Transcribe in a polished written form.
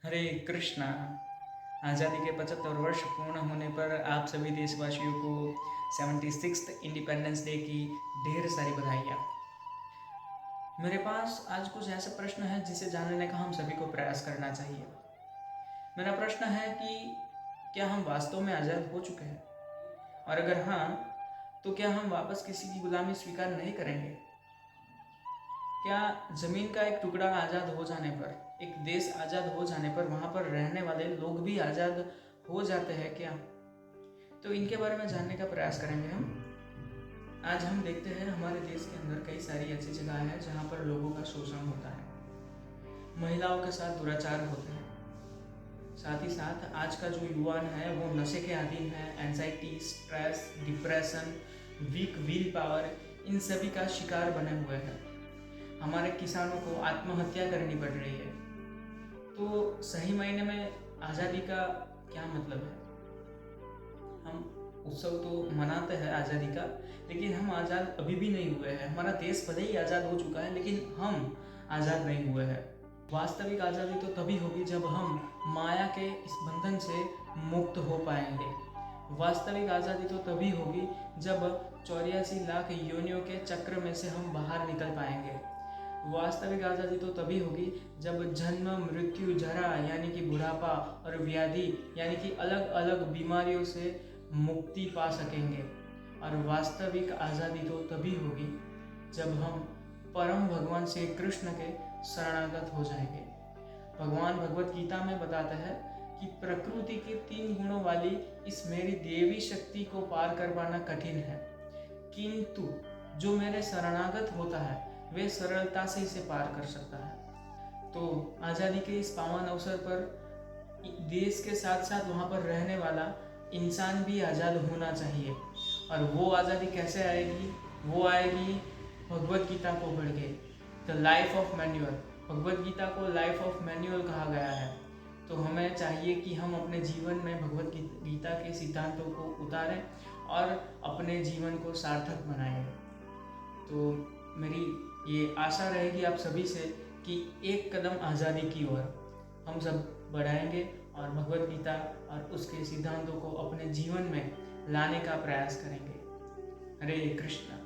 हरे कृष्णा। आज़ादी के 75 वर्ष पूर्ण होने पर आप सभी देशवासियों को 76th इंडिपेंडेंस डे की ढेर सारी बधाइयाँ। मेरे पास आज कुछ ऐसे प्रश्न हैं जिसे जानने का हम सभी को प्रयास करना चाहिए। मेरा प्रश्न है कि क्या हम वास्तव में आज़ाद हो चुके हैं, और अगर हाँ तो क्या हम वापस किसी की गुलामी स्वीकार नहीं करेंगे? क्या ज़मीन का एक टुकड़ा आज़ाद हो जाने पर, एक देश आज़ाद हो जाने पर वहाँ पर रहने वाले लोग भी आज़ाद हो जाते हैं क्या? तो इनके बारे में जानने का प्रयास करेंगे हम। आज हम देखते हैं हमारे देश के अंदर कई सारी ऐसी जगह हैं जहाँ पर लोगों का शोषण होता है, महिलाओं के साथ दुराचार होते हैं। साथ ही साथ आज का जो युवान है वो नशे के अधीन है, anxiety, stress, depression, weak will power, इन सभी का शिकार बने हुए हैं। हमारे किसानों को आत्महत्या करनी पड़ रही है। तो सही मायने में आज़ादी का क्या मतलब है? हम उत्सव तो मनाते हैं आज़ादी का, लेकिन हम आज़ाद अभी भी नहीं हुए हैं। हमारा देश भले ही आज़ाद हो चुका है, लेकिन हम आज़ाद नहीं हुए हैं। वास्तविक आज़ादी तो तभी होगी जब हम माया के इस बंधन से मुक्त हो पाएंगे। वास्तविक आज़ादी तो तभी होगी जब 84 लाख योनियों के चक्र में से हम बाहर निकल पाएंगे। वास्तविक आज़ादी तो तभी होगी जब जन्म, मृत्यु, जरा यानी कि बुढ़ापा और व्याधि यानी कि अलग अलग बीमारियों से मुक्ति पा सकेंगे। और वास्तविक आज़ादी तो तभी होगी जब हम परम भगवान श्री कृष्ण के शरणागत हो जाएंगे। भगवान भगवत गीता में बताते हैं कि प्रकृति के 3 गुणों वाली इस मेरी देवी शक्ति को पार कर पाना कठिन है, किंतु जो मेरे शरणागत होता है वे सरलता से इसे पार कर सकता है। तो आज़ादी के इस पावन अवसर पर देश के साथ साथ वहाँ पर रहने वाला इंसान भी आज़ाद होना चाहिए। और वो आज़ादी कैसे आएगी? वो आएगी भगवत गीता को पढ़ के। The life of manual, Bhagavad Gita को लाइफ ऑफ मैनुअल कहा गया है। तो हमें चाहिए कि हम अपने जीवन में भगवत गीता के सिद्धांतों को उतारें और अपने जीवन को सार्थक बनाएं। तो मेरी ये आशा रहेगी आप सभी से कि एक कदम आज़ादी की ओर हम सब बढ़ाएंगे और भगवत गीता और उसके सिद्धांतों को अपने जीवन में लाने का प्रयास करेंगे। हरे कृष्णा।